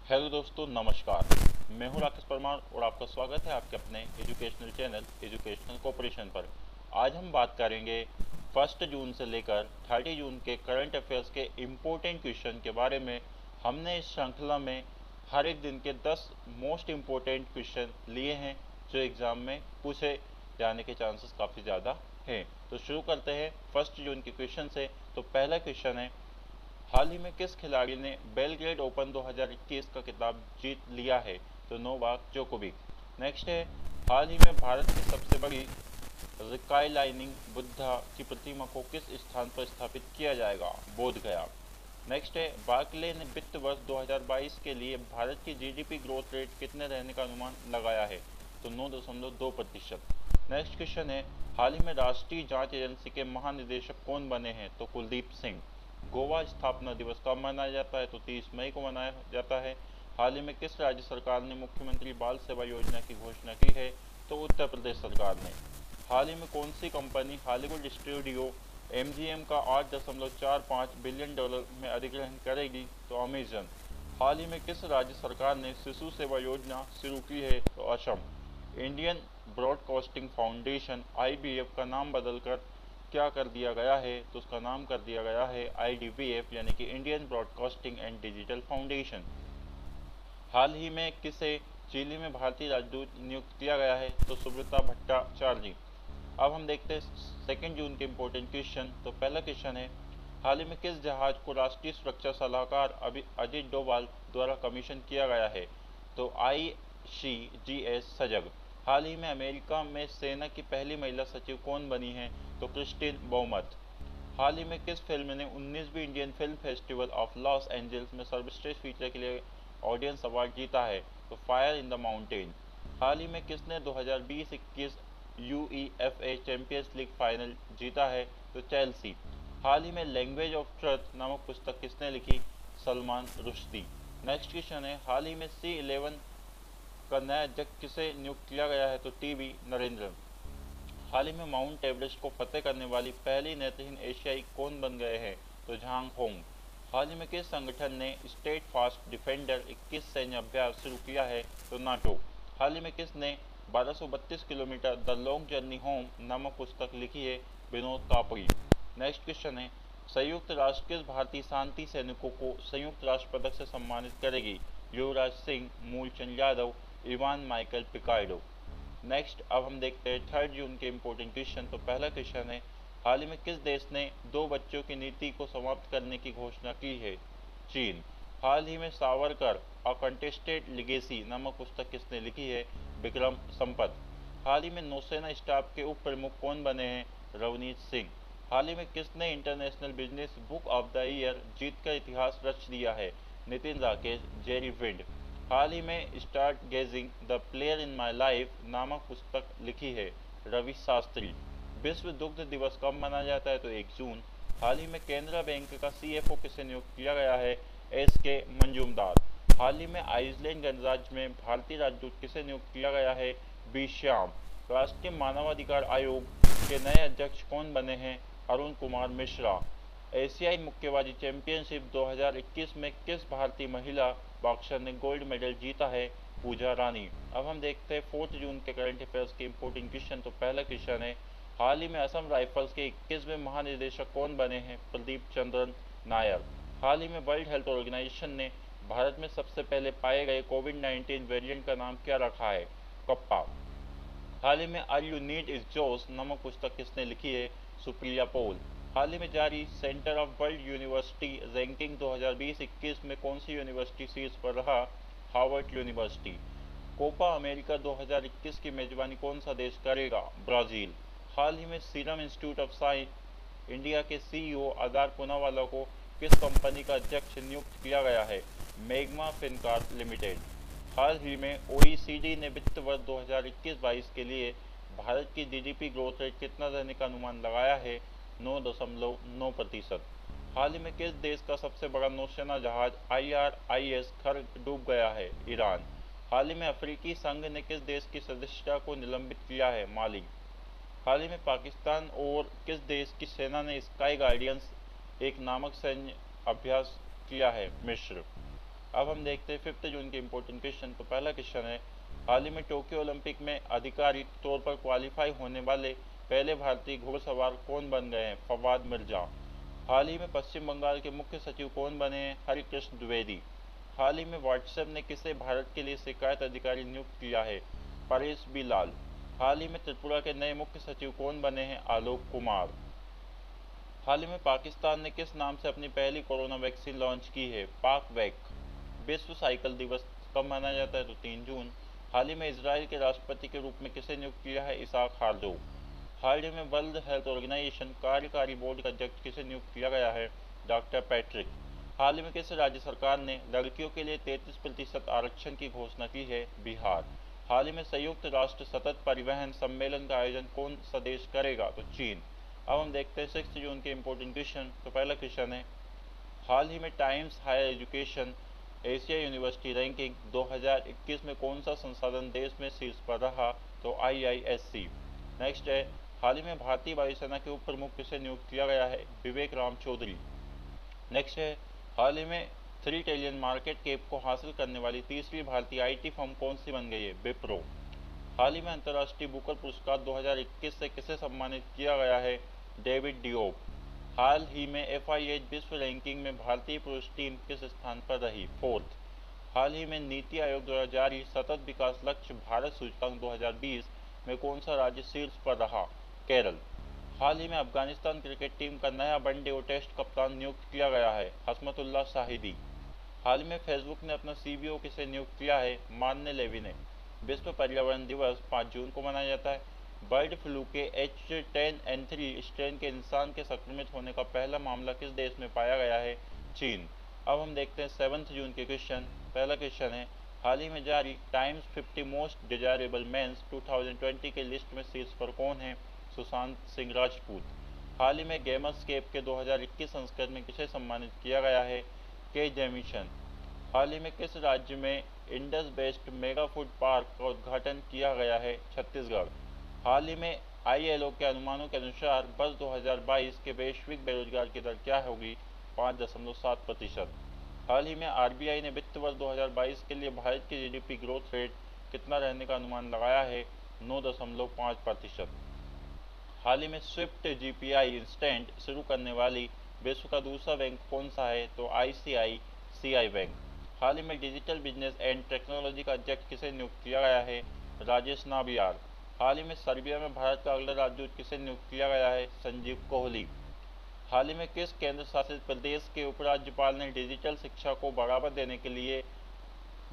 Hello दोस्तों, नमस्कार। मैं हूं राकेश परमार और आपका स्वागत है आपके अपने एजुकेशनल चैनल एजुकेशनल कॉपरेशन पर। आज हम बात करेंगे 1 जून से लेकर 30 जून के करंट अफेयर्स के इम्पोर्टेंट क्वेश्चन के बारे में। हमने इस श्रृंखला में हर एक दिन के 10 मोस्ट इम्पोर्टेंट क्वेश्चन लिए हैं जो एग्ज़ाम में पूछे जाने के चांसेस काफ़ी ज़्यादा हैं। तो शुरू करते हैं 1 जून के क्वेश्चन से। तो पहला क्वेश्चन है, हाल ही में किस खिलाड़ी ने बेलग्रेड ओपन 2021 का खिताब जीत लिया है? तो नोवाक जोकोविक। नेक्स्ट है, हाल ही में भारत की सबसे बड़ी रिकाइलाइनिंग बुद्धा की प्रतिमा को किस स्थान पर स्थापित किया जाएगा? बोध गया। नेक्स्ट है, बार्कले ने वित्त वर्ष 2022 के लिए भारत की जीडीपी ग्रोथ रेट कितने रहने का अनुमान लगाया है? तो 9.2%। नेक्स्ट क्वेश्चन है, हाल ही में राष्ट्रीय जांच एजेंसी के महानिदेशक कौन बने हैं? तो कुलदीप सिंह। गोवा स्थापना दिवस कब मनाया जाता है? तो 30 मई को मनाया जाता है। हाल ही में किस राज्य सरकार ने मुख्यमंत्री बाल सेवा योजना की घोषणा की है? तो उत्तर प्रदेश सरकार ने। हाल ही में कौन सी कंपनी हॉलीवुड स्टूडियो एमजीएम का 8.45 बिलियन डॉलर में अधिग्रहण करेगी? तो अमेजन। हाल ही में किस राज्य सरकार ने शिशु सेवा योजना शुरू की है? तो Assam. Indian broadcasting foundation IBF का नाम बदलकर क्या कर दिया गया है? तो उसका नाम कर दिया गया है आईडीबीएफ, यानी कि Indian broadcasting and digital foundation. हाल ही में किसे चिली में भारतीय राजदूत नियुक्त किया गया है? तो सुब्रता भट्टाचार्य। अब हम देखते हैं 2 जून के इम्पोर्टेंट क्वेश्चन। तो पहला क्वेश्चन है, हाल ही में किस जहाज को राष्ट्रीय सुरक्षा सलाहकार अजित डोभाल द्वारा कमीशन किया गया है? तो ICGS सजग। हाल ही में अमेरिका में सेना की पहली महिला सचिव कौन बनी है? तो क्रिस्टिन बोमत। हाल ही में किस फिल्म ने 19वीं Indian film festival of Los Angeles में सर्वश्रेष्ठ फीचर के लिए ऑडियंस अवार्ड जीता है? तो फायर इन द माउंटेन। हाल ही में किसने 2020-21 UEFA चैंपियंस लीग फाइनल जीता है? तो चेल्सी। हाल ही में लैंग्वेज ऑफ ट्रुथ नामक पुस्तक किसने लिखी? सलमान रुश्दी। नेक्स्ट क्वेश्चन है, हाल ही में C11 का नया अध्यक्ष किसे नियुक्त किया गया है? तो टीवी नरेंद्र। हाल ही में माउंट एवरेस्ट को फतेह करने वाली पहली नेत्रहीन एशियाई कौन बन गए हैं? तो झांग होंग। हाल ही में किस संगठन ने स्टेट फास्ट डिफेंडर 21 सैन्य अभ्यास शुरू किया है? तो नाटो। हाल ही में किसने 1232 kilometre the long journey home नामक पुस्तक लिखी है? विनोद कापड़ी। नेक्स्ट क्वेश्चन है, संयुक्त राष्ट्र किस भारतीय शांति सैनिकों को संयुक्त राष्ट्र पदक से सम्मानित करेगी? Yuvraj Singh, Moolchand Yadav, Ivan Michael Picardo. Next अब हम देखते हैं 3 जून के इम्पोर्टेंट क्वेश्चन। तो पहला क्वेश्चन है, हाल ही में किस देश ने 2 बच्चों की नीति को समाप्त करने की घोषणा की है? चीन। हाल ही में सावरकर अ कंटेस्टेड लिगेसी नामक पुस्तक किसने लिखी है? विक्रम संपत। हाल ही में नौसेना स्टाफ के उप प्रमुख कौन बने हैं? रवनीत सिंह। हाल ही में किसने international business book of the year जीतकर इतिहास रच दिया है? Nitin Rakesh, Jerry Wind. हाल ही में stargazing the player in my life नामक पुस्तक लिखी है? रवि शास्त्री। विश्व दुग्ध दिवस कब मनाया जाता है? तो 1 जून। हाल ही में केनरा बैंक का CFO किसे नियुक्त किया गया है? SK मंजूमदार। हाल ही में आइसलैंड गणराज्य में भारतीय राजदूत किसे नियुक्त किया गया है? बी श्याम। राष्ट्रीय मानवाधिकार आयोग के नए अध्यक्ष कौन बने हैं? अरुण कुमार मिश्रा। एशियाई मुक्केबाजी चैंपियनशिप 2021 में किस भारतीय महिला बॉक्सर ने गोल्ड मेडल जीता है? पूजा रानी। अब हम देखते हैं 4 जून के करंट अफेयर्स के इम्पोर्टेंट क्वेश्चन। तो पहला क्वेश्चन है, हाल ही में असम राइफल्स के 21वें महानिदेशक कौन बने हैं? प्रदीप चंद्रन नायर। हाल ही में वर्ल्ड हेल्थ ऑर्गेनाइजेशन ने भारत में सबसे पहले पाए गए कोविड-19 वेरिएंट का नाम क्या रखा है? कप्पा। हाल ही में ऑल यू नीड इज जोश नामक पुस्तक किसने लिखी है? सुप्रिया पॉल। हाल ही में जारी centre of world university ranking 2020-21 में कौन सी यूनिवर्सिटी शीर्ष पर रहा? Harvard university. कोपा अमेरिका 2021 की मेजबानी कौन सा देश करेगा? ब्राज़ील। हाल ही में serum institute of science India के CEO आधार पूनावाला को किस कंपनी का अध्यक्ष नियुक्त किया गया है? Magma Fincorp limited. हाल ही में OECD ने वित्त वर्ष 2021-22 के लिए भारत की GDP ग्रोथ रेट कितना रहने का अनुमान लगाया है? 9.9%। हाल ही में किस देश का सबसे बड़ा नौसेना जहाज IRIS खर डूब गया है? ईरान। हाल ही में अफ्रीकी संघ ने किस देश की सदस्यता को निलंबित किया है? माली। हाल ही में पाकिस्तान और किस देश की सेना ने स्काई गार्डियंस एक नामक सैन्य अभ्यास किया है? मिस्र। अब हम देखते हैं 5 जून के इंपॉर्टेंट क्वेश्चन। तो पहला क्वेश्चन है, हाल ही में टोक्यो ओलंपिक में आधिकारिक तौर पर क्वालिफाई होने वाले पहले भारतीय घुड़सवार कौन बन गए हैं? फवाद मिर्जा। हाल ही में पश्चिम बंगाल के मुख्य सचिव कौन बने हैं? हरिकृष्ण द्विवेदी। हाल ही में व्हाट्सएप ने किसे भारत के लिए शिकायत अधिकारी नियुक्त किया है? परेश बी लाल। हाल ही में त्रिपुरा के नए मुख्य सचिव कौन बने हैं? आलोक कुमार। हाल ही में पाकिस्तान ने किस नाम से अपनी पहली कोरोना वैक्सीन लॉन्च की है? पाक वैक। विश्व साइकिल दिवस कब मनाया जाता है? तो 3 जून। हाल ही में इजराइल के राष्ट्रपति के रूप में किसे नियुक्त किया है? इसाक हार्जोग। हाल ही में वर्ल्ड हेल्थ ऑर्गेनाइजेशन कार्यकारी बोर्ड का अध्यक्ष किसे नियुक्त किया गया है? Doctor Patrick. हाल ही में किस राज्य सरकार ने लड़कियों के लिए 33% आरक्षण की घोषणा की है? बिहार। हाल ही में संयुक्त राष्ट्र सतत परिवहन सम्मेलन का आयोजन कौन सा देश करेगा? तो चीन। अब हम देखते हैं 6 जून के इंपॉर्टेंट क्वेश्चन। तो पहला क्वेश्चन है, हाल ही में Times Higher Education Asia University Ranking 2021 में कौन सा संसाधन देश में शीर्ष पर रहा? तो IISc। नेक्स्ट है, हाल ही में भारतीय वायुसेना के उप प्रमुख किसे नियुक्त किया गया है? विवेक राम चौधरी। नेक्स्ट है, हाल ही में 3 ट्रिलियन मार्केट कैप को हासिल करने वाली तीसरी भारतीय IT फर्म कौन सी बन गई है? विप्रो। हाल ही में अंतर्राष्ट्रीय बुकर पुरस्कार 2021 से किसे सम्मानित किया गया है? David Diop. हाल ही में FIH विश्व रैंकिंग में भारतीय पुरुष टीम किस स्थान पर रही? 4th। हाल ही में नीति आयोग द्वारा जारी सतत विकास लक्ष्य भारत सूचकांक 2020 में कौन सा राज्य शीर्ष पर रहा? केरल। हाल ही में अफगानिस्तान क्रिकेट टीम का नया वनडे और टेस्ट कप्तान नियुक्त किया गया है? हसमतुल्लाह शाहिदी। हाल ही में फेसबुक ने अपना CBO किसे नियुक्त किया है? मान्य लेवी ने। विश्व पर्यावरण दिवस 5 जून को मनाया जाता है। बर्ड फ्लू के H10N3 स्ट्रेन के इंसान के संक्रमित होने का पहला मामला किस देश में पाया गया है? चीन। अब हम देखते हैं 7 जून के क्वेश्चन। पहला क्वेश्चन है, हाल ही में जारी टाइम्स 50 मोस्ट डिजायरेबल मेंस 2020 के लिस्ट में शीर्ष पर कौन है? सुशांत सिंह राजपूत। हाल ही में गेमर्सकेप के 2021 संस्करण में किसे सम्मानित किया गया है? के जेमिशन। हाल ही में किस राज्य में Indus based mega food park का उद्घाटन किया गया है? छत्तीसगढ़। हाल ही में ILO के अनुमानों के अनुसार वर्ष 2022 के वैश्विक बेरोजगार की दर क्या होगी? 5.7%। हाल ही में RBI ने वित्त वर्ष 2022 के लिए भारत की GDP ग्रोथ रेट कितना रहने का अनुमान लगाया है? 9.5%। हाल ही में स्विफ्ट GPI इंस्टेंट शुरू करने वाली विश्व का दूसरा बैंक कौन सा है? तो ICICI बैंक। हाल ही में डिजिटल बिजनेस एंड टेक्नोलॉजी का अध्यक्ष किसे नियुक्त किया गया है? राजेश नाबियार। हाल ही में सर्बिया में भारत का अगला राजदूत किसे नियुक्त किया गया है? संजीव कोहली। हाल ही में किस केंद्र शासित प्रदेश के उपराज्यपाल ने डिजिटल शिक्षा को बढ़ावा देने के लिए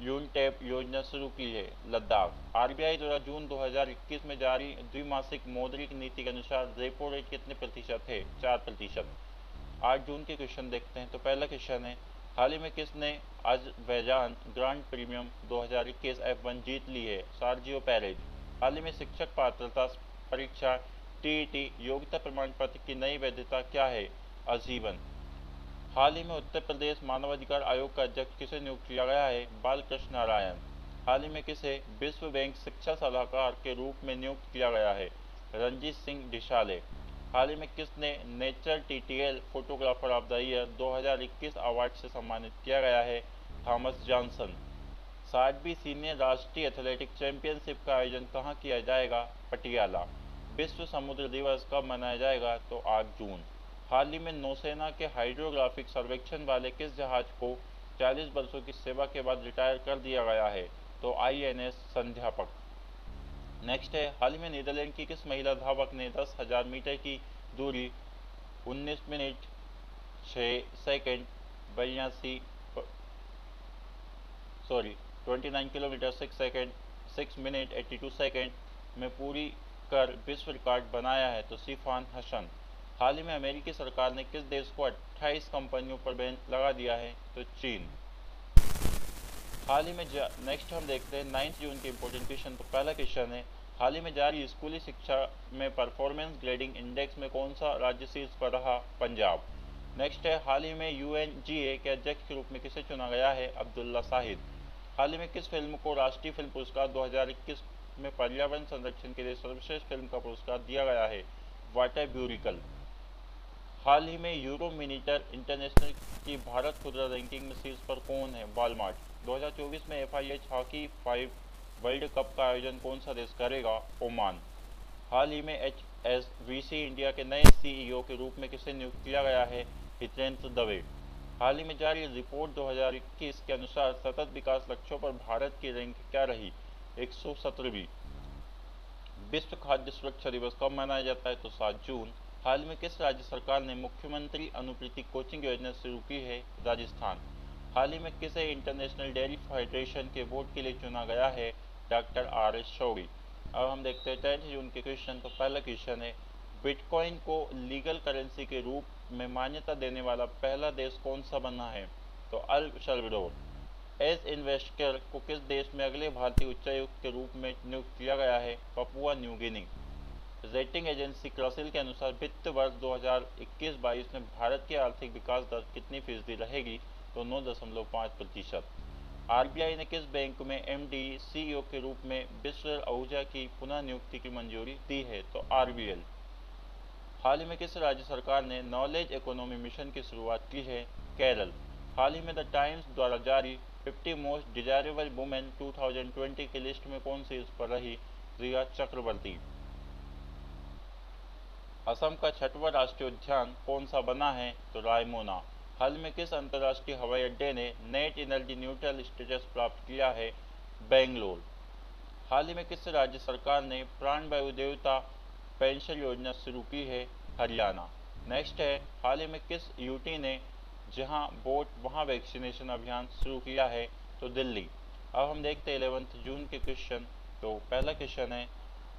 यूनटैप योजना शुरू की है? लद्दाख। RBI द्वारा जून 2021 में जारी द्विमासिक मौद्रिक नीति के अनुसार रेपो रेट कितने प्रतिशत है? 4%। 8 जून के क्वेश्चन देखते हैं। तो पहला क्वेश्चन है, हाल ही में किसने अज़रबैजान ग्रांड प्रीमियम 2021 F1 जीत ली है? Sergio Perez. हाल ही में शिक्षक पात्रता परीक्षा TET योग्यता प्रमाण पत्र की नई वैधता क्या है? आजीवन। हाल ही में उत्तर प्रदेश मानवाधिकार आयोग का अध्यक्ष किसे नियुक्त किया गया है? बालकृष्ण नारायण। हाल ही में किसे विश्व बैंक शिक्षा सलाहकार के रूप में नियुक्त किया गया है? रंजीत सिंह डिसाले। हाल ही में किसने nature TTL photographer of the year 2021 award से सम्मानित किया गया है? Thomas Johnson. 60वीं सीनियर राष्ट्रीय एथलेटिक चैंपियनशिप का आयोजन कहाँ किया जाएगा? पटियाला। विश्व समुद्र दिवस कब मनाया जाएगा? तो 8 जून। हाल ही में नौसेना के हाइड्रोग्राफिक सर्वेक्षण वाले किस जहाज को 40 वर्षों की सेवा के बाद रिटायर कर दिया गया है? तो INS संध्यापक। नेक्स्ट है, हाल ही में नीदरलैंड की किस महिला धावक ने 10,000 मीटर की दूरी 19 minute 6 second 29 kilometre 6 second 6 minute 82 second में पूरी कर विश्व रिकॉर्ड बनाया है? तो सिफान हसन। हाल ही में अमेरिकी सरकार ने किस देश को 28 कंपनियों पर बैन लगा दिया है? तो चीन। हाल ही में नेक्स्ट हम देखते हैं 9 जून के इंपॉर्टेंट क्वेश्चन। तो पहला क्वेश्चन है, हाल ही में जारी स्कूली शिक्षा में परफॉर्मेंस ग्रेडिंग इंडेक्स में कौन सा राज्य शीर्ष पर रहा? पंजाब। नेक्स्ट है, हाल ही में UNGA के अध्यक्ष के रूप में किसे चुना गया है? अब्दुल्ला शाहिद। हाल ही में किस फिल्म को राष्ट्रीय फिल्म पुरस्कार 2021 में पर्यावरण संरक्षण के लिए सर्वश्रेष्ठ फिल्म का पुरस्कार दिया गया है? वाटर ब्यूरिकल। हाल ही में यूरोमीटर इंटरनेशनल की भारत खुदरा रैंकिंग में शीर्ष पर कौन है? वॉलमार्ट। 2024 में FIH हॉकी 5 वर्ल्ड कप का आयोजन कौन सा देश करेगा? ओमान। हाल ही में HSBC इंडिया के नए CEO के रूप में किसे नियुक्त किया गया है? हितेंद्र दवे। हाल ही में जारी रिपोर्ट 2021 के अनुसार सतत विकास लक्ष्यों पर भारत की रैंक क्या रही? 117वीं। विश्व खाद्य सुरक्षा दिवस कब मनाया जाता है? तो 7 जून। हाल में किस राज्य सरकार ने मुख्यमंत्री अनुप्रीति कोचिंग योजना शुरू की है? राजस्थान। हाल ही में किसे इंटरनेशनल डेयरी फेडरेशन के बोर्ड के लिए चुना गया है? Doctor RS Shourie. अब हम देखते हैं 10 जून के क्वेश्चन। तो पहला क्वेश्चन है, बिटकॉइन को लीगल करेंसी के रूप में मान्यता देने वाला पहला देश कौन सा बना है? तो अल सल्वाडोर। एस इन्वेस्टर को किस देश में अगले भारतीय उच्चायुक्त के रूप में नियुक्त किया गया है? Papua New Guinea. Rating agency Crisil के अनुसार वित्त वर्ष 2021-22 में भारत की आर्थिक विकास दर कितनी फीसदी रहेगी? तो 9.5%। RBI ने किस बैंक में MD CEO के रूप में बिस्र आहूजा की पुनः नियुक्ति की मंजूरी दी है? तो RBL। हाल ही में किस राज्य सरकार ने नॉलेज इकोनॉमी मिशन की शुरुआत की है? केरल। हाल ही में द टाइम्स द्वारा जारी 50 मोस्ट डिजायरेबल वुमेन 2020 की लिस्ट में कौन शीर्ष पर रही? रिया चक्रवर्ती। असम का 6वां राष्ट्रीय उद्यान कौन सा बना है? तो रायमोना। हाल में किस अंतर्राष्ट्रीय हवाई अड्डे ने नेट एनर्जी न्यूट्रल स्टेटस प्राप्त किया है? बेंगलोर। हाल ही में किस राज्य सरकार ने प्राण वायु देवता पेंशन योजना शुरू की है? हरियाणा। नेक्स्ट है, हाल ही में किस यूटी ने जहां वोट वहां वैक्सीनेशन अभियान शुरू किया है? तो दिल्ली। अब हम देखते हैं 11 जून के क्वेश्चन। तो पहला क्वेश्चन है,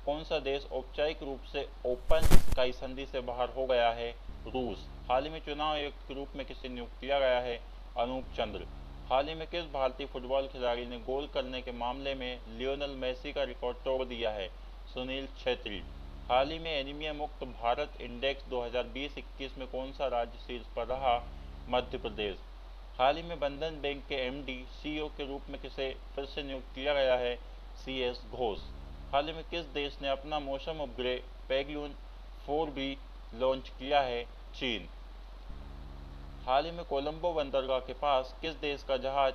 कौन सा देश औपचारिक रूप से ओपन स्काई संधि से बाहर हो गया है? रूस। हाल ही में चुनाव आयुक्त के रूप में किसे नियुक्त किया गया है? अनूप चंद्र। हाल ही में किस भारतीय फुटबॉल खिलाड़ी ने गोल करने के मामले में लियोनेल मेसी का रिकॉर्ड तोड़ दिया है? सुनील छेत्री। हाल ही में एनीमिया मुक्त भारत इंडेक्स 2020-21 में कौन सा राज्य शीर्ष पर रहा? मध्य प्रदेश। हाल ही में बंधन बैंक के MD CEO के रूप में किसे फिर से नियुक्त किया गया है? CS घोष। हाल ही में किस देश ने अपना मौसम उपग्रह पेगलून 4B लॉन्च किया है? चीन। हाल ही में कोलंबो बंदरगाह के पास किस देश का जहाज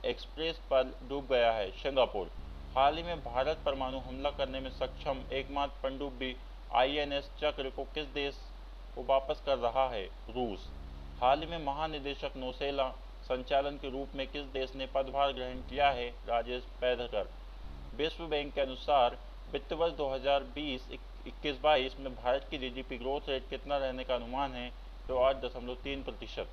एक्सप्रेस पर डूब गया है? सिंगापुर। हाल ही में भारत परमाणु हमला करने में सक्षम एकमात्र पनडुब्बी INS चक्र को किस देश को वापस कर रहा है? रूस। हाल ही में महानिदेशक नौसेना संचालन के रूप में किस देश ने पदभार ग्रहण किया है? राजेश पैधकर। विश्व बैंक के अनुसार वित्त वर्ष 2020-21-22 में भारत की GDP ग्रोथ रेट कितना रहने का अनुमान है? तो 8.3%।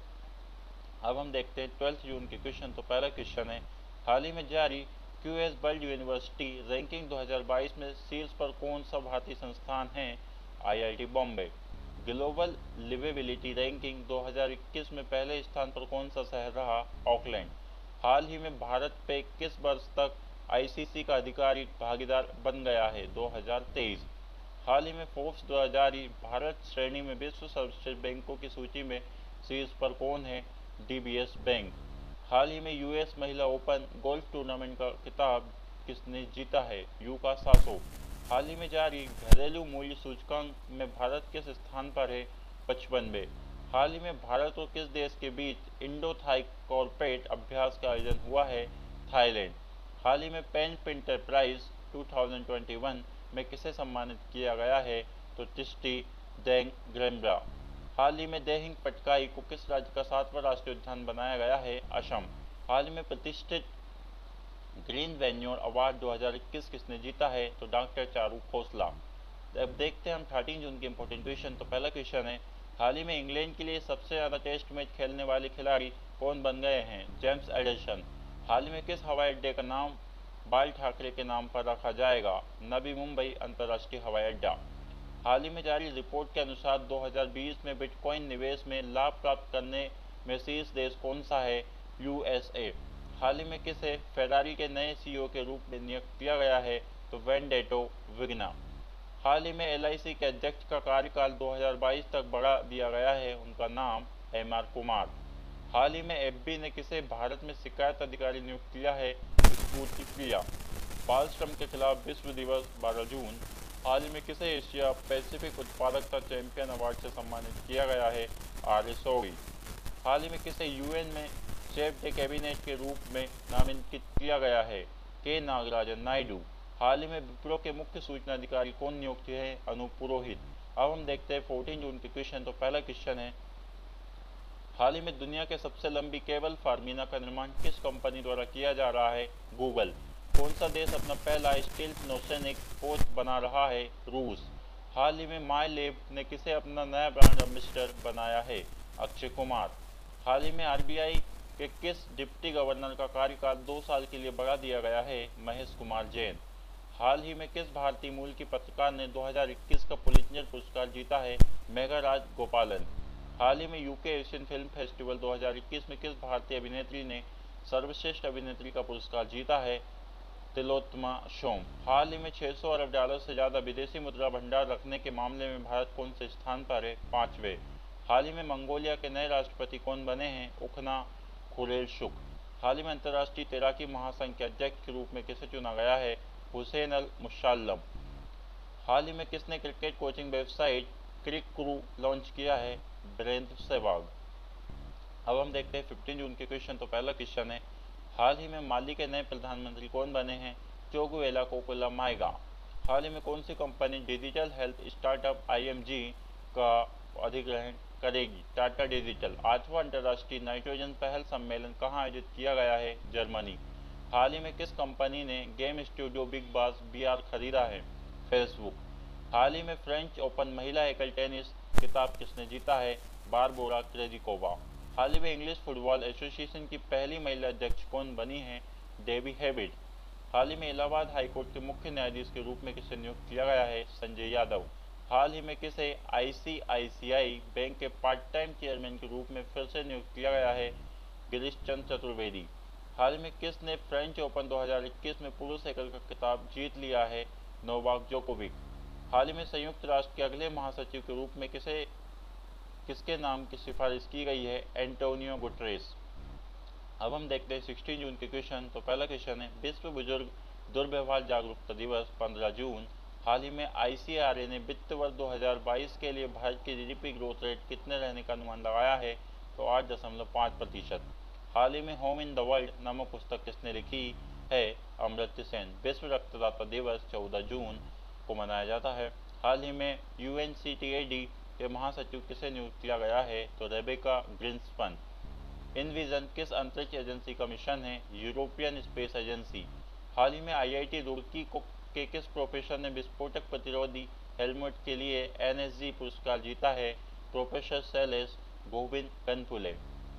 अब हम देखते हैं 12 जून के क्वेश्चन। तो पहला क्वेश्चन है, हाल ही में जारी QS वर्ल्ड यूनिवर्सिटी रैंकिंग 2022 में शीर्ष पर कौन सा भारतीय संस्थान है? IIT Bombay. Global liveability ranking 2021 में पहले स्थान पर कौन सा शहर रहा? ऑकलैंड। हाल ही में भारत पे किस वर्ष तक ICC का अधिकारी भागीदार बन गया है? 2023। हाल ही में फोर्ब्स द्वारा जारी भारत श्रेणी में विश्व सर्वश्रेष्ठ बैंकों की सूची में शीर्ष पर कौन है? DBS bank. हाल ही में US महिला ओपन गोल्फ टूर्नामेंट का खिताब किसने जीता है? यूका सासो। हाल ही में जारी घरेलू मूल्य सूचकांक में भारत किस स्थान पर है? 55वें। हाल ही में भारत और किस देश के बीच इंडो थाई कॉर्पोरेट अभ्यास का आयोजन हुआ है? थाईलैंड। हाल ही में पेन एंटरप्राइज 2021 में किसे सम्मानित किया गया है? तो टिस्टी डेंग ग्रेम्ब्रा। हाल ही में देहिंग पटकाई को किस राज्य का 7वां राष्ट्रीय उद्यान बनाया गया है? असम। हाल ही में प्रतिष्ठित ग्रीन वेन्योर अवार्ड 2021 किसने जीता है? तो डॉक्टर चारू खोसला। अब देखते हैं हम 13 जून के इंपॉर्टेंट क्वेश्चन। तो पहला क्वेश्चन है, हाल ही में इंग्लैंड के लिए सबसे ज़्यादा टेस्ट मैच खेलने वाले खिलाड़ी कौन बन गए हैं? James Anderson. हाल ही में किस हवाई अड्डे का नाम बाल ठाकरे के नाम पर रखा जाएगा? नवी मुंबई अंतर्राष्ट्रीय हवाई अड्डा। हाल ही में जारी रिपोर्ट के अनुसार 2020 में बिटकॉइन निवेश में लाभ प्राप्त करने में शीर्ष देश कौन सा है? USA। हाल ही में किसे फेरारी के नए CEO के रूप में नियुक्त किया गया है? तो वेंडेटो विग्ना। हाल ही में LIC के अध्यक्ष का कार्यकाल 2022 तक बढ़ा दिया गया है, उनका नाम MR कुमार। हाल ही में FB ने किसे भारत में शिकायत अधिकारी नियुक्त किया है? स्फूर्ति प्रिया। बाल श्रम के खिलाफ विश्व दिवस 12 जून। हाल ही में किसे एशिया पैसिफिक उत्पादकता चैंपियन अवार्ड से सम्मानित किया गया है? आर सोगी। हाल ही में किसे यूएन में चीफ द कैबिनेट के रूप में नामांकित किया गया है? के नागराजन नायडू। हाल ही में विप्रो के मुख्य सूचना अधिकारी कौन नियुक्त है? अनूप पुरोहित। अब हम देखते हैं 14 जून के क्वेश्चन। तो पहला क्वेश्चन है, हाल ही में दुनिया के सबसे लंबी केबल फार मीना का निर्माण किस कंपनी द्वारा किया जा रहा है? गूगल। कौन सा देश अपना पहला स्टील्थ नौसैनिक पोत बना रहा है? रूस। हाल ही में माई लेब ने किसे अपना नया ब्रांड एम्बेसडर बनाया है? अक्षय कुमार। हाल ही में आरबीआई के किस डिप्टी गवर्नर का कार्यकाल 2 साल के लिए बढ़ा दिया गया है? महेश कुमार जैन। हाल ही में किस भारतीय मूल की पत्रकार ने 2021 का पुलित्जर पुरस्कार जीता है? मेघराज गोपालन। हाल ही में यूके एशियन फिल्म फेस्टिवल 2021 में किस भारतीय अभिनेत्री ने सर्वश्रेष्ठ अभिनेत्री का पुरस्कार जीता है? तिलोत्तमा शोम। हाल ही में 600 अरब डॉलर से ज़्यादा विदेशी मुद्रा भंडार रखने के मामले में भारत कौन से स्थान पर है? 5वें। हाल ही में मंगोलिया के नए राष्ट्रपति कौन बने हैं? उखना खुरेलसुख। हाल ही में अंतर्राष्ट्रीय तैराकी महासंघ के अध्यक्ष के रूप में किसे चुना गया है? हुसैन अल मुशल्लम। हाल ही में किसने क्रिकेट कोचिंग वेबसाइट क्रिकक्रू लॉन्च किया है? वीरेंद्र सहवाग। अब हम देखते हैं 15 जून के क्वेश्चन। तो पहला क्वेश्चन है, हाल ही में माली के नए प्रधानमंत्री कौन बने हैं? चोगुएला कोकुला माइगा। हाल ही में कौन सी company digital health startup IMG का अधिग्रहण करेगी? टाटा डिजिटल। 8वां अंतर्राष्ट्रीय नाइट्रोजन पहल सम्मेलन कहाँ आयोजित किया गया है? जर्मनी। हाल ही में किस कंपनी ने game studio Big Boss BR खरीदा है? फेसबुक। हाल ही में फ्रेंच ओपन महिला एकल टेनिस खिताब किसने जीता है? Barbora Krejcikova. हाल ही में इंग्लिश फुटबॉल एसोसिएशन की पहली महिला अध्यक्ष कौन बनी है? Debbie habit. हाल ही में इलाहाबाद हाईकोर्ट के मुख्य न्यायाधीश के रूप में किसे नियुक्त किया गया है? संजय यादव। हाल ही में किसे आईसीआईसीआई बैंक के पार्ट टाइम चेयरमैन के रूप में फिर से नियुक्त किया गया है? गिरीश चंद्र चतुर्वेदी। हाल ही में किसने फ्रेंच ओपन 2021 में पुरुष एकल का खिताब जीत लिया है? Novak Djokovic. हाल ही में संयुक्त राष्ट्र के अगले महासचिव के रूप में किसके नाम की सिफारिश की गई है? Antonio Guterres. अब हम देखते हैं 16 जून के क्वेश्चन। तो पहला क्वेश्चन है, विश्व बुजुर्ग दुर्व्यवहार जागरूकता दिवस 15 जून। हाल ही में आईसीआरए ने वित्त वर्ष 2022 के लिए भारत की जीडीपी ग्रोथ रेट कितने रहने का अनुमान लगाया है? तो 8.5%। हाल ही में होम इन द वर्ल्ड नामक पुस्तक किसने लिखी है? अमर्त्य सेन। विश्व रक्तदाता दिवस 14 जून को मनाया जाता है। हाल ही में यूएनसीटीएडी के महासचिव किसे नियुक्त किया गया है? तो रेबेका ग्रिन्सपन। इनविजन किस अंतरिक्ष एजेंसी का मिशन है? European space agency. हाल ही में आईआईटी रुड़की के किस प्रोफेसर ने विस्फोटक प्रतिरोधी हेलमेट के लिए एनएसजी पुरस्कार जीता है? प्रोफेसर शैलेश गोविंद गनपुले।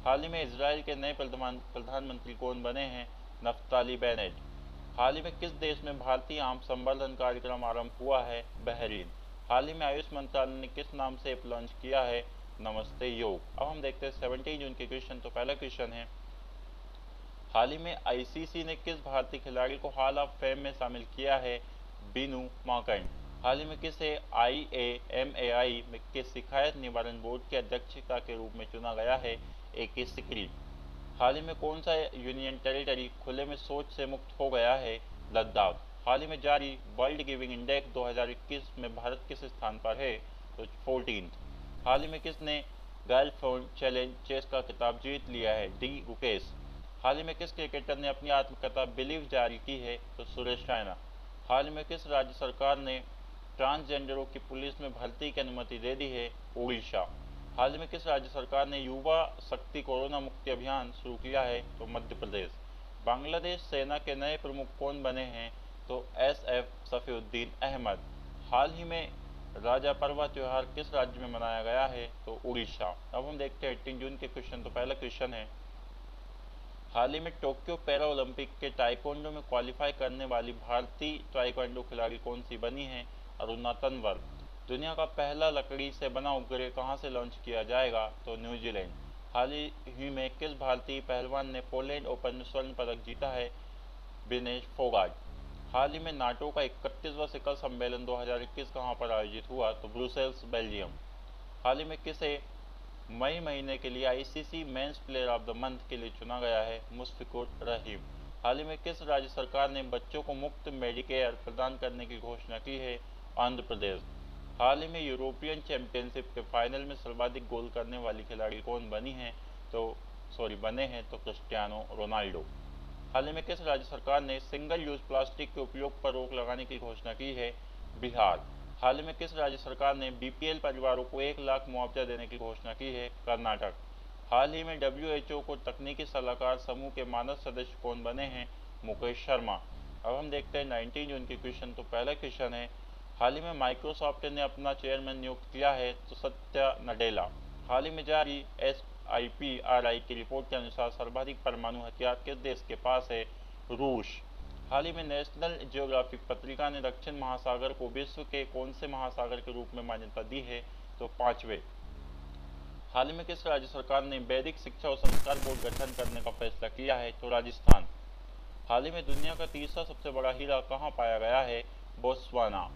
हाल ही में इसराइल के नए प्रधानमंत्री कौन बने हैं? Naftali Bennett. हाल ही में किस देश में भारतीय आम संवर्धन कार्यक्रम आरंभ हुआ है? बहरीन। हाल ही में आयुष मंत्रालय ने किस नाम से ऐप लॉन्च किया है? नमस्ते योग। अब हम देखते हैं 17 जून के क्वेश्चन। तो पहला क्वेश्चन है, हाल ही में आईसीसी ने किस भारतीय खिलाड़ी को हॉल ऑफ फेम में शामिल किया है? बीनू माकंड। हाल ही में किसे आईएएमएआई के शिकायत निवारण बोर्ड के अध्यक्षता के रूप में चुना गया है? एके सिकरी। हाल ही में कौन सा यूनियन टेरिटरी खुले में शौच से मुक्त हो गया है? लद्दाख। हाल ही में जारी वर्ल्ड गिविंग इंडेक्स 2021 में भारत किस स्थान पर है? तो 14। हाल ही में किसने गर्लफ्रेंड चैलेंज चेस का खिताब जीत लिया है? डी गुकेश। हाल ही में किस क्रिकेटर ने अपनी आत्मकथा बिलीव जारी की है? तो सुरेश रैना। हाल ही में किस राज्य सरकार ने ट्रांसजेंडरों की पुलिस में भर्ती की अनुमति दे दी है? उड़ीसा। हाल ही में किस राज्य सरकार ने युवा शक्ति कोरोना मुक्ति अभियान शुरू किया है? तो मध्य प्रदेश। बांग्लादेश सेना के नए प्रमुख कौन बने हैं? तो एसएफ सफीउद्दीन अहमद। हाल ही में राजा परवा त्यौहार किस राज्य में मनाया गया है? तो उड़ीसा। अब हम देखते हैं 18 जून के क्वेश्चन। तो पहला क्वेश्चन है, हाल ही में टोक्यो पैरा ओलंपिक के ताइक्वांडो में क्वालिफाई करने वाली भारतीय ताइक्वांडो खिलाड़ी कौन सी बनी है? अरुणा तंवर। दुनिया का पहला लकड़ी से बना उपग्रह कहाँ से लॉन्च किया जाएगा? तो न्यूजीलैंड। हाल ही में किस भारतीय पहलवान ने पोलैंड ओपन में स्वर्ण पदक जीता है? विनेश फोगाट। हाल ही में नाटो का 31वां शिखर सम्मेलन 2021 कहाँ पर आयोजित हुआ? तो ब्रुसेल्स बेल्जियम। हाल ही में किसे मई महीने के लिए ICC men's player of the month के लिए चुना गया है? मुश्फिकुर रहीम। हाल ही में किस राज्य सरकार ने बच्चों को मुफ्त मेडिकेयर प्रदान करने की घोषणा की है? आंध्र प्रदेश। हाल ही में यूरोपियन चैंपियनशिप के फाइनल में सर्वाधिक गोल करने वाली खिलाड़ी कौन बने हैं तो क्रिस्टियानो रोनाल्डो। हाल ही में किस राज्य सरकार ने सिंगल यूज प्लास्टिक के उपयोग पर रोक लगाने की घोषणा की है? बिहार। हाल ही में किस राज्य सरकार ने बीपीएल परिवारों को 1 लाख मुआवजा देने की घोषणा की है? कर्नाटक। हाल ही में डब्ल्यूएचओ को तकनीकी सलाहकार समूह के मानद सदस्य कौन बने हैं? मुकेश शर्मा। अब हम देखते हैं 19 जून के क्वेश्चन। तो पहला क्वेश्चन है, हाल ही में माइक्रोसॉफ्ट ने अपना चेयरमैन नियुक्त किया है तो सत्या नडेला। हाल ही में जारी SIPRI की रिपोर्ट के अनुसार सर्वाधिक परमाणु हथियार किस देश के पास है? रूस। हाल ही में नेशनल जियोग्राफिक पत्रिका ने दक्षिण महासागर को विश्व के कौन से महासागर के रूप में मान्यता दी है? तो 5वें। हाल ही में किस राज्य सरकार ने वैदिक शिक्षा और संस्कार बोर्ड गठन करने का फैसला किया है? तो राजस्थान। हाल ही में दुनिया का तीसरा सबसे बड़ा हीरा कहाँ पाया गया है? बोत्सवाना।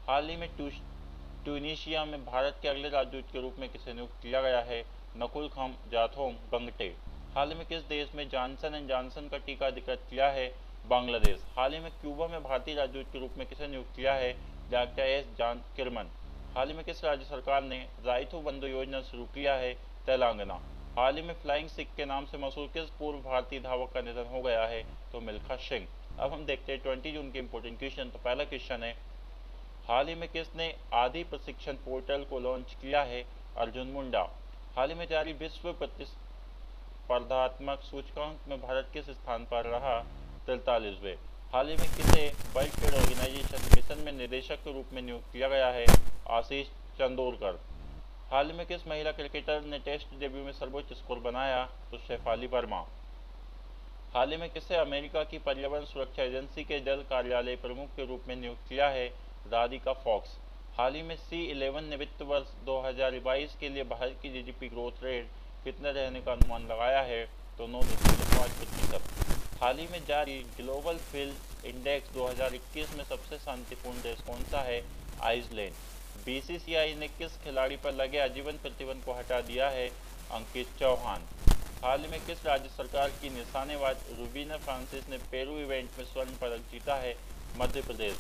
हाल ही में ट्यूनीशिया में भारत के अगले राजदूत के रूप में किसे नियुक्त किया गया है? नकुल जाथोम गंगटे। हाल ही में किस देश में जॉनसन एंड जॉनसन का टीका अधिकृत किया है? बांग्लादेश। हाल ही में क्यूबा में भारतीय राजदूत के रूप में किसे नियुक्त किया है? Doctor S John Kirman. हाल ही में किस राज्य सरकार ने राइथु बंधु योजना शुरू किया है? तेलंगाना। हाल ही में फ्लाइंग सिख के नाम से मशहूर किस पूर्व भारतीय धावक का निधन हो गया है? तो मिल्खा सिंह। अब हम देखते हैं 20 जून के इंपोर्टेंट क्वेश्चन। तो पहला क्वेश्चन है, हाल ही में किसने आदि प्रशिक्षण पोर्टल को लॉन्च किया है? अर्जुन मुंडा। हाल ही में जारी विश्व प्रतिस्पर्धात्मक सूचकांक में भारत किस स्थान पर रहा? 43वें। हाल ही में किसे वर्ल्ड ट्रेड ऑर्गेनाइजेशन मिशन में निदेशक के रूप में नियुक्त किया गया है? आशीष चंदोरकर। हाल ही में किस महिला क्रिकेटर ने टेस्ट डेब्यू में सर्वोच्च स्कोर बनाया? तो शेफाली वर्मा। हाल ही में किसे अमेरिका की पर्यावरण सुरक्षा एजेंसी के जल कार्यालय प्रमुख के रूप में नियुक्त किया है? राधिका फॉक्स। हाल ही में C11 ने वित्त वर्ष 2022 के लिए भारत की GDP ग्रोथ रेट कितने रहने का अनुमान लगाया है? तो 9.5%। हाल ही में जारी ग्लोबल फील्ड इंडेक्स 2021 में सबसे शांतिपूर्ण देश कौन सा है? आइसलैंड। BCCI ने किस खिलाड़ी पर लगे आजीवन प्रतिबंध को हटा दिया है? अंकित चौहान। हाल ही में किस राज्य सरकार की निशानेबाज रूबीना फ्रांसिस ने पेरू इवेंट में स्वर्ण पदक जीता है? मध्य प्रदेश।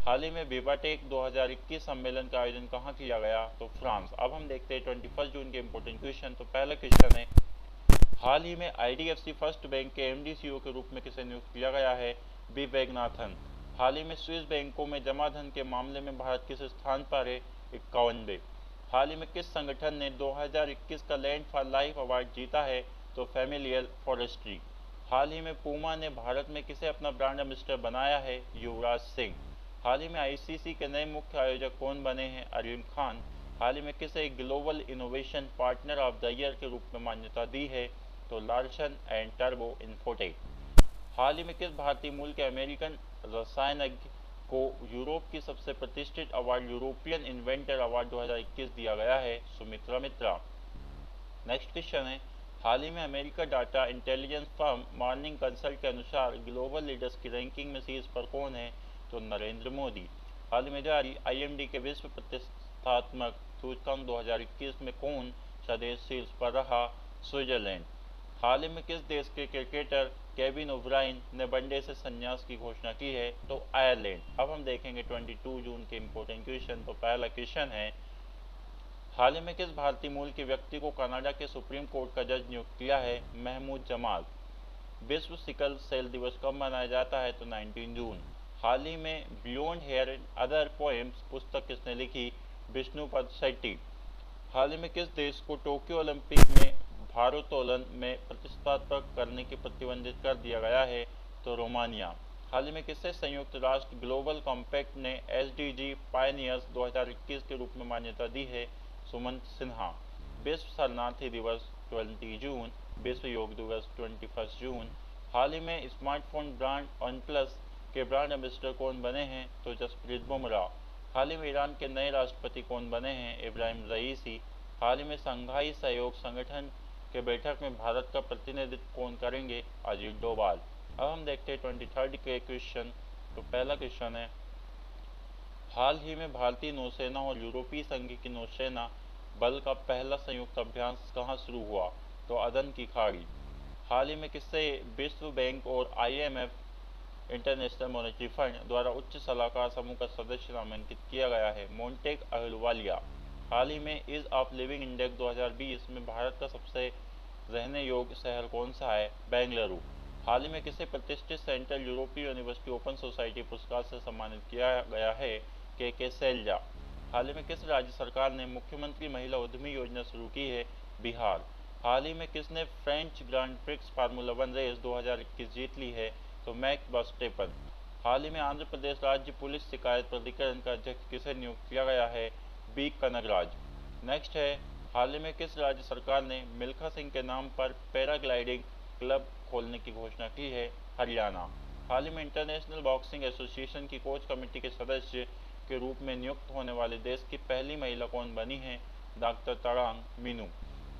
हाल ही में विवाटेक 2021 सम्मेलन का आयोजन कहाँ किया गया? तो फ्रांस। अब हम देखते हैं 21 जून के इंपोर्टेंट क्वेश्चन। तो पहला क्वेश्चन है, हाल ही में IDFC फर्स्ट बैंक के MD CEO के रूप में किसे नियुक्त किया गया है? बी वैद्यनाथन। हाल ही में स्विस बैंकों में जमा धन के मामले में भारत किस स्थान पर है? 51वें। हाल ही में किस संगठन ने 2021 का लैंड फॉर लाइफ अवार्ड जीता है? तो फैमिलियल फॉरेस्ट्री। हाल ही में पूमा ने भारत में किसे अपना ब्रांड एम्बेसडर बनाया है? युवराज सिंह। हाल ही में ICC के नए मुख्य आयोजक कौन बने हैं? अरीम खान। हाल ही में किसे global innovation partner of the year के रूप में मान्यता दी है? तो लार्सन एंड टर्बो इन्फोटेक। हाल ही में किस भारतीय मूल के अमेरिकन रसायनज्ञ को यूरोप की सबसे प्रतिष्ठित अवार्ड यूरोपियन इन्वेंटर अवार्ड 2021 दिया गया है? सुमित्रा मित्रा। नेक्स्ट क्वेश्चन है, हाल ही में America data intelligence firm morning consult के अनुसार ग्लोबल लीडर्स की रैंकिंग में शीर्ष पर कौन है? तो नरेंद्र मोदी। हाल ही में जारी IMD के विश्व प्रतिष्ठात्मक सूचकांक 2021 में कौन सा देश शीर्ष पर रहा? स्विट्जरलैंड। हाल ही में किस देश के क्रिकेटर केविन ओब्रायन ने वनडे से संन्यास की घोषणा की है? तो आयरलैंड। अब हम देखेंगे 22 जून के इंपोर्टेंट क्वेश्चन। तो पहला क्वेश्चन है, हाल ही में किस भारतीय मूल के व्यक्ति को कनाडा के सुप्रीम कोर्ट का जज नियुक्त किया है? महमूद जमाल। विश्व सिकल सेल दिवस कब मनाया जाता है? तो 19 जून। हाल ही में Beyond Here and Other Poems पुस्तक किसने लिखी? विष्णुपद शेट्टी। हाल ही में किस देश को टोक्यो ओलंपिक में भारोत्तोलन में प्रतिस्पर्धा करने की प्रतिबंधित कर दिया गया है? तो रोमानिया। हाल ही में किसे संयुक्त राष्ट्र ग्लोबल कॉम्पैक्ट ने SDG पायनियर्स 2021 के रूप में मान्यता दी है? सुमंत सिन्हा। विश्व शरणार्थी दिवस 20 जून। विश्व योग दिवस 21 जून। हाल ही में स्मार्टफोन ब्रांड OnePlus के ब्रांड एम्बेसडर कौन बने हैं? तो जसप्रीत बुमराह। हाल ही में ईरान के नए राष्ट्रपति कौन बने हैं? इब्राहिम रईसी। हाल ही में शंघाई सहयोग संगठन के बैठक में भारत का प्रतिनिधित्व कौन करेंगे? अजीत डोभाल। अब हम देखते हैं 23 के क्वेश्चन। तो पहला क्वेश्चन है, हाल ही में भारतीय नौसेना और यूरोपीय संघ की नौसेना बल का पहला संयुक्त अभ्यास कहाँ शुरू हुआ? तो अदन की खाड़ी। हाल ही में किससे विश्व बैंक और IMF इंटरनेशनल मॉनेटरी फंड द्वारा उच्च सलाहकार समूह का सदस्य नामांकित किया गया है मोंटेक अहलुवालिया। हाल ही में ईज ऑफ लिविंग इंडेक्स 2020 में भारत का सबसे रहने योग्य शहर कौन सा है? बेंगलुरु। हाल ही में किसे प्रतिष्ठित सेंट्रल यूरोपीय यूनिवर्सिटी ओपन सोसाइटी पुरस्कार से सम्मानित किया गया है? के शैलजा। हाल ही में किस राज्य सरकार ने मुख्यमंत्री महिला उद्यमी योजना शुरू की है? बिहार। हाल ही में किसने French Grand Prix Formula 1 race 2021 जीत ली है? तो मैक्स वर्स्टेपन। हाल ही में आंध्र प्रदेश राज्य पुलिस शिकायत प्राधिकरण का अध्यक्ष किसे नियुक्त किया गया है? बी कनगराज। नेक्स्ट है, हाल ही में किस राज्य सरकार ने मिल्खा सिंह के नाम पर पैराग्लाइडिंग क्लब खोलने की घोषणा की है? हरियाणा। हाल ही में इंटरनेशनल बॉक्सिंग एसोसिएशन की कोच कमेटी के सदस्य के रूप में नियुक्त होने वाले देश की पहली महिला कौन बनी है? डॉक्टर तड़ांग मीनू।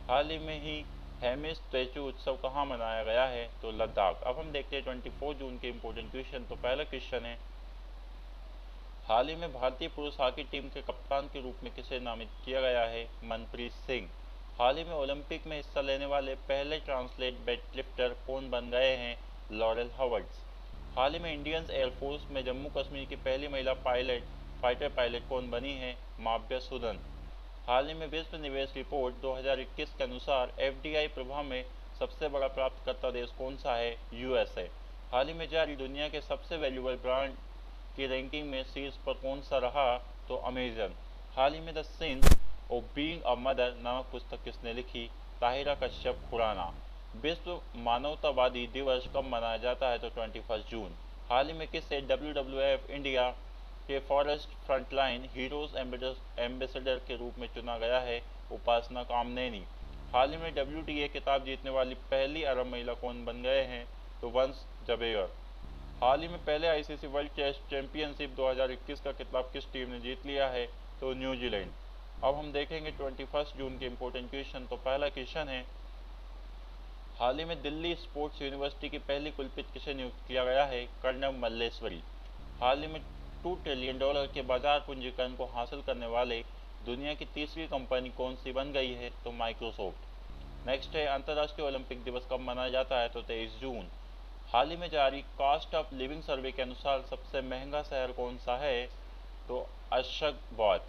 हाल ही में ही हेमिस स्टैचू उत्सव कहाँ मनाया गया है? तो लद्दाख। अब हम देखते हैं 24 जून के इंपॉर्टेंट क्वेश्चन। तो पहला क्वेश्चन है, हाल ही में भारतीय पुरुष हॉकी टीम के कप्तान के रूप में किसे नामित किया गया है? मनप्रीत सिंह। हाल ही में ओलंपिक में हिस्सा लेने वाले पहले ट्रांसलेट वेटलिफ्टर कौन बन गए हैं? लॉरेल हवर्ड्स। हाल ही में इंडियन एयरफोर्स में जम्मू कश्मीर की पहली महिला फाइटर पायलट कौन बनी है? माव्या सुदन। हाल ही में विश्व निवेश रिपोर्ट 2021 के अनुसार एफडीआई प्रभाव में सबसे बड़ा प्राप्तकर्ता देश कौन सा है? यूएसए। हाल ही में जारी दुनिया के सबसे वैल्यूएबल ब्रांड की रैंकिंग में शीर्ष पर कौन सा रहा? तो अमेजन। हाल ही में the sins of being a mother नामक पुस्तक किसने लिखी? ताहिरा कश्यप खुराना। विश्व मानवतावादी दिवस कब मनाया जाता है? तो 21 जून। हाल ही में किसे WWF इंडिया के फॉरेस्ट फ्रंटलाइन हीरोज एम्बेसडर के रूप में चुना गया है? उपासना कामनेनी। हाल ही में WTA खिताब जीतने वाली पहली अरब महिला कौन बन गए हैं? तो वंश जबेयर। हाल ही में पहले आईसीसी वर्ल्ड टेस्ट चैंपियनशिप 2021 का खिताब किस टीम ने जीत लिया है? तो न्यूजीलैंड। अब हम देखेंगे 21 जून के इंपॉर्टेंट क्वेश्चन। तो पहला क्वेश्चन है, हाल ही में दिल्ली स्पोर्ट्स यूनिवर्सिटी की पहली कुलपति किसे नियुक्त किया गया है? कर्णव मल्लेश्वरी। हाल ही में $2 ट्रिलियन के बाजार पूंजीकरण को हासिल करने वाले दुनिया की तीसरी कंपनी कौन सी बन गई है? तो माइक्रोसॉफ्ट। नेक्स्ट है, अंतर्राष्ट्रीय ओलंपिक दिवस कब मनाया जाता है? तो 23 जून। हाल ही में जारी कॉस्ट ऑफ लिविंग सर्वे के अनुसार सबसे महंगा शहर कौन सा है? तो अशगाबाद।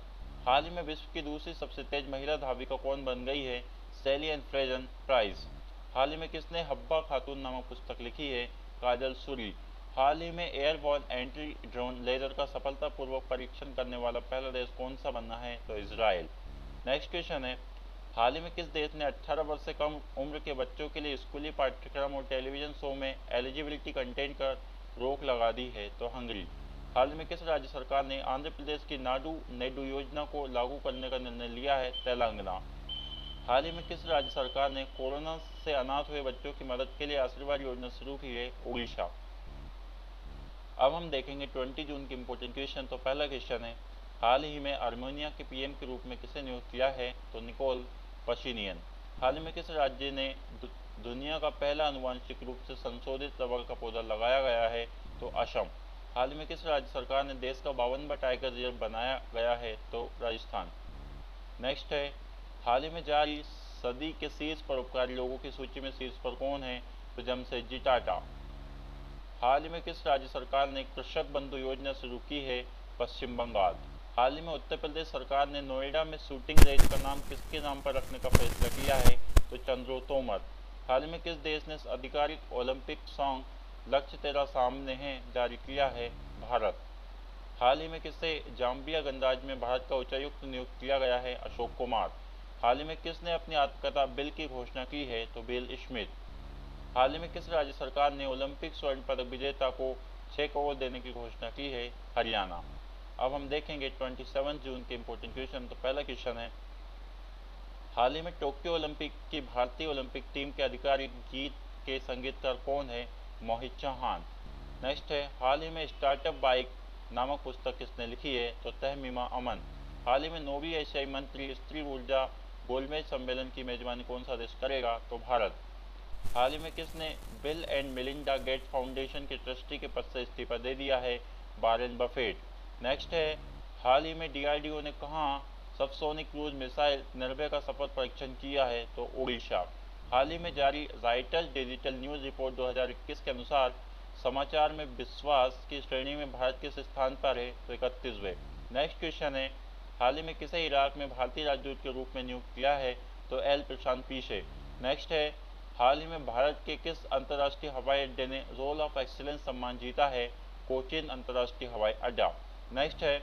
हाल ही में विश्व की दूसरी सबसे तेज महिला धाविका कौन बन गई है? सैली एंड फ्रेजन प्राइस। हाल ही में किसने हब्बा खातून नामक पुस्तक लिखी है? काजल सूरी। हाल ही में एयरबॉर्न एंट्री ड्रोन लेजर का सफलतापूर्वक परीक्षण करने वाला पहला देश कौन सा बना है? तो इजराइल। नेक्स्ट क्वेश्चन है, हाल ही में किस देश ने 18 वर्ष से कम उम्र के बच्चों के लिए स्कूली पाठ्यक्रम और टेलीविजन शो में एलिजिबिलिटी कंटेंट पर रोक लगा दी है? तो हंगरी। हाल ही में किस राज्य सरकार ने आंध्र प्रदेश की नाडू नेडू योजना को लागू करने का निर्णय लिया है? तेलंगाना। हाल ही में किस राज्य सरकार ने कोरोना से अनाथ हुए बच्चों की मदद के लिए आशीर्वाद योजना शुरू की है? उड़ीसा। अब हम देखेंगे 20 जून के इंपॉर्टेंट क्वेश्चन। तो पहला क्वेश्चन है, हाल ही में आर्मेनिया के पीएम के रूप में किसे नियुक्त किया है? तो निकोल पशिनियन। हाल ही में किस राज्य ने दुनिया का पहला आनुवांशिक रूप से संशोधित रबर का पौधा लगाया गया है? तो असम। हाल ही में किस राज्य सरकार ने देश का 52वां टाइगर रिजर्व बनाया गया है? तो राजस्थान। नेक्स्ट है, हाल ही में जारी सदी के शीर्ष परोपकारी लोगों की सूची में शीर्ष पर कौन है? तो जमशेदजी टाटा। हाल ही में किस राज्य सरकार ने कृषक बंधु योजना शुरू की है? पश्चिम बंगाल। हाल ही में उत्तर प्रदेश सरकार ने नोएडा में शूटिंग रेंज का नाम किसके नाम पर रखने का फैसला किया है? तो चंद्रो तोमर। हाल ही में किस देश ने आधिकारिक ओलंपिक सॉन्ग लक्ष्य तेरा सामने है जारी किया है? भारत। हाल ही में किसे जाम्बिया गणराज्य में भारत का उच्चायुक्त नियुक्त किया गया है? अशोक कुमार। हाल ही में किसने अपनी आत्मकथा बिल की घोषणा की है? तो बिल स्मिथ। हाल ही में किस राज्य सरकार ने ओलंपिक स्वर्ण पदक विजेता को 6 करोड़ देने की घोषणा की है? हरियाणा। अब हम देखेंगे 27 जून के इंपॉर्टेंट क्वेश्चन। तो पहला क्वेश्चन है, हाल ही में टोक्यो ओलंपिक की भारतीय ओलंपिक टीम के आधिकारिक गीत के संगीतकार कौन है? मोहित चौहान। नेक्स्ट है, हाल ही में स्टार्टअप बाइक नामक पुस्तक किसने लिखी है? तो तहमीमा अमन। हाल ही में 9वीं एशियाई मंत्री स्त्री ऊर्जा गोलमेज सम्मेलन की मेजबानी कौन सा देश करेगा? तो भारत। हाल ही में किसने bill and Melinda Gates foundation के ट्रस्टी के पद से इस्तीफा दे दिया है? Warren Buffett. नेक्स्ट है, हाल ही में डीआरडीओ ने कहाँ सबसोनिक क्रूज मिसाइल निर्भय का सफल परीक्षण किया है? तो उड़ीसा। हाल ही में जारी राइटर्स डिजिटल न्यूज़ रिपोर्ट 2021 के अनुसार समाचार में विश्वास की श्रेणी में भारत किस स्थान पर है? तो 31वें। नेक्स्ट क्वेश्चन है, हाल ही में किसे इराक में भारतीय राजदूत के रूप में नियुक्त किया है? तो एल प्रशांत पीछे। नेक्स्ट है, हाल ही में भारत के किस अंतर्राष्ट्रीय हवाई अड्डे ने रोल ऑफ एक्सीलेंस सम्मान जीता है? कोचीन अंतर्राष्ट्रीय हवाई अड्डा। नेक्स्ट है,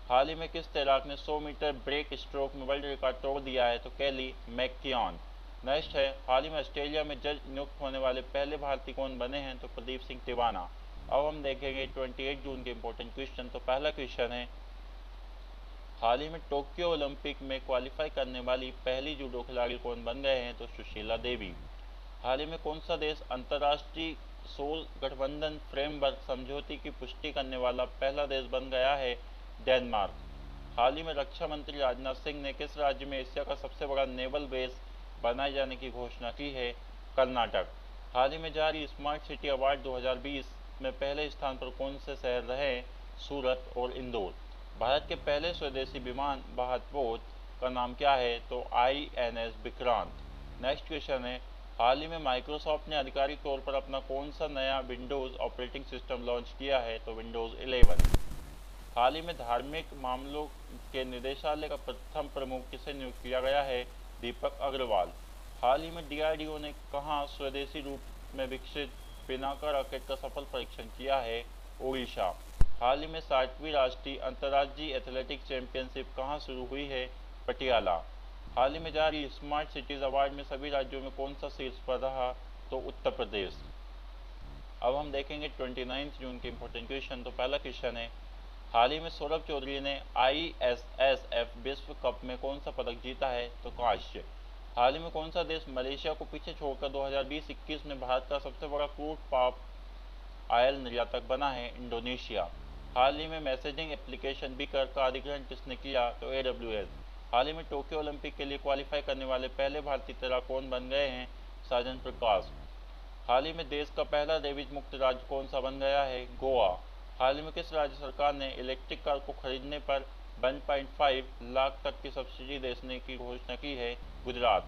हाल ही में किस तैराक ने 100 मीटर ब्रेक स्ट्रोक में वर्ल्ड रिकॉर्ड तोड़ दिया है? तो कैली मैककिऑन। नेक्स्ट है, हाल ही में ऑस्ट्रेलिया में जज नियुक्त होने वाले पहले भारतीय कौन बने हैं? तो प्रदीप सिंह टिवाना। अब हम देखेंगे 28 जून के इंपॉर्टेंट क्वेश्चन। तो पहला क्वेश्चन है, हाल ही में टोक्यो ओलंपिक में क्वालिफाई करने वाली पहली जूडो खिलाड़ी कौन बन गए हैं? तो सुशीला देवी। हाल ही में कौन सा देश अंतर्राष्ट्रीय सोल गठबंधन फ्रेमवर्क समझौते की पुष्टि करने वाला पहला देश बन गया है? डेनमार्क। हाल ही में रक्षा मंत्री राजनाथ सिंह ने किस राज्य में एशिया का सबसे बड़ा नेवल बेस बनाए जाने की घोषणा की है? कर्नाटक। हाल ही में जारी स्मार्ट सिटी अवार्ड 2020 में पहले स्थान पर कौन से शहर रहे? सूरत और इंदौर। भारत के पहले स्वदेशी विमान वाहक का नाम क्या है? तो INS विक्रांत। नेक्स्ट क्वेश्चन है, हाल ही में माइक्रोसॉफ्ट ने आधिकारिक तौर पर अपना कौन सा नया विंडोज़ ऑपरेटिंग सिस्टम लॉन्च किया है? तो विंडोज़ 11। हाल ही में धार्मिक मामलों के निदेशालय का प्रथम प्रमुख किसे नियुक्त किया गया है? दीपक अग्रवाल। हाल ही में DRDO ने कहाँ स्वदेशी रूप में विकसित पिनाका रॉकेट का सफल परीक्षण किया है? ओडिशा। हाल ही में 60वीं राष्ट्रीय अंतर्राज्यीय एथलेटिक्स चैंपियनशिप कहाँ शुरू हुई है? पटियाला। हाल ही में जारी स्मार्ट सिटीज़ अवार्ड में सभी राज्यों में कौन सा शीर्ष पर रहा? तो उत्तर प्रदेश। अब हम देखेंगे 29 जून के इंपॉर्टेंट क्वेश्चन। तो पहला क्वेश्चन है, हाल ही में सौरभ चौधरी ने ISSF विश्व कप में कौन सा पदक जीता है? तो कांस्य। हाल ही में कौन सा देश मलेशिया को पीछे छोड़कर 2020-21 में भारत का सबसे बड़ा क्रूड पाम ऑयल निर्यातक बना है? इंडोनेशिया। हाल ही में मैसेजिंग एप्लीकेशन बीकर का अधिग्रहण किसने किया? तो AWS। हाल ही में टोक्यो ओलंपिक के लिए क्वालिफाई करने वाले पहले भारतीय तैराक कौन बन गए हैं? साजन प्रकाश। हाल ही में देश का पहला रेबीज मुक्त राज्य कौन सा बन गया है? गोवा। हाल ही में किस राज्य सरकार ने इलेक्ट्रिक कार को खरीदने पर 1.5 लाख तक की सब्सिडी देने की घोषणा की है? गुजरात।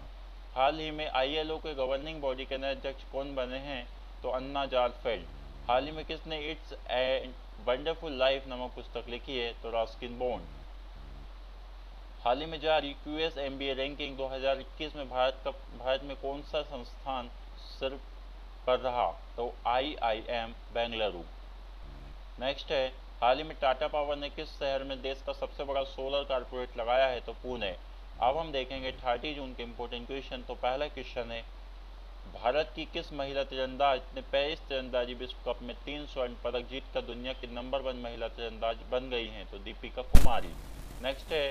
हाल ही में ILO के गवर्निंग बॉडी के नए अध्यक्ष कौन बने हैं? तो अन्ना जारफेल्ड। हाल ही में किसने इट्स ए वंडरफुल लाइफ नामक पुस्तक लिखी है? तो रस्किन बॉन्ड। हाल ही में जारी QS MBA रैंकिंग 2021 में भारत में कौन सा संस्थान सिर्फ पर रहा? तो IIM बेंगलुरु। नेक्स्ट है, हाल ही में टाटा पावर ने किस शहर में देश का सबसे बड़ा सोलर कारपोरेट लगाया है? तो पुणे। अब हम देखेंगे 30 जून के इंपॉर्टेंट क्वेश्चन। तो पहला क्वेश्चन है, भारत की किस महिला तीरंदाज ने पेरिस तीरंदाजी विश्व कप में 3 स्वर्ण पदक जीतकर दुनिया की नंबर 1 महिला तीरंदाज बन गई हैं? तो दीपिका कुमारी। नेक्स्ट है,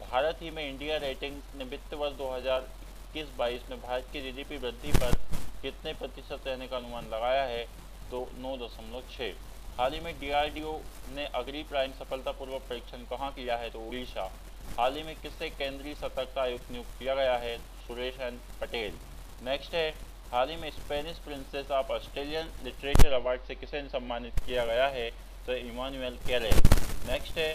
भारत ही में इंडिया रेटिंग ने वित्त वर्ष 2021-22 में भारत की GDP वृद्धि पर कितने प्रतिशत रहने का अनुमान लगाया है? तो 9.6। हाल ही में DRDO ने अग्नि प्राइम सफलतापूर्वक परीक्षण कहाँ किया है? तो उड़ीसा। हाल ही में किससे केंद्रीय सतर्कता आयुक्त नियुक्त किया गया है? सुरेश एन पटेल। नेक्स्ट है, हाल ही में Spanish princess of Australian literature award से किसे सम्मानित किया गया है? तो इमानुएल कैरेल। नेक्स्ट है,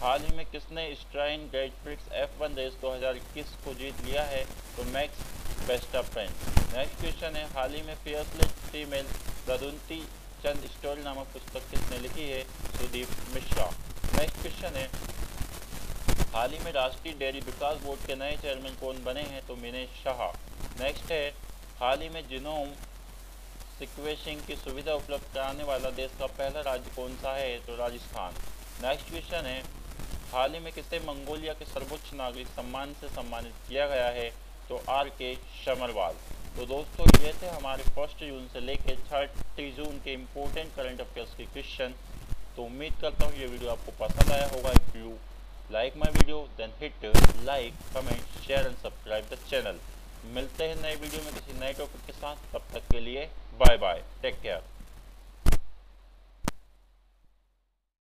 हाल ही में किसने स्ट्राइन ग्रैंड प्रिक्स F1 रेस 2021 को जीत लिया है? तो मैक्स वेस्टरपेन। नेक्स्ट क्वेश्चन है, हाल ही में फियरलेस फीमेल ददुंती चंद स्टोरी नामक पुस्तक किसने लिखी है? सुदीप मिश्रा। नेक्स्ट क्वेश्चन है, हाल ही में राष्ट्रीय डेयरी विकास बोर्ड के नए चेयरमैन कौन बने हैं? तो मिनेश शाह। नेक्स्ट है, हाल ही में जीनोम सीक्वेंसिंग की सुविधा उपलब्ध कराने वाला देश का पहला राज्य कौन सा है? तो राजस्थान। नेक्स्ट क्वेश्चन है, हाल ही में किसे मंगोलिया के सर्वोच्च नागरिक सम्मान से सम्मानित किया गया है? तो RK शमरवाल। तो दोस्तों, ये थे हमारे 1 जून से लेकर 30 जून के इम्पोर्टेंट करंट अफेयर्स के क्वेश्चन। तो उम्मीद करता हूँ ये वीडियो आपको पसंद आया होगा। If you like my video then hit like, comment, share and subscribe the channel. मिलते हैं नए वीडियो में किसी नए टॉपिक के साथ। तब तक के लिए बाय बाय, टेक केयर।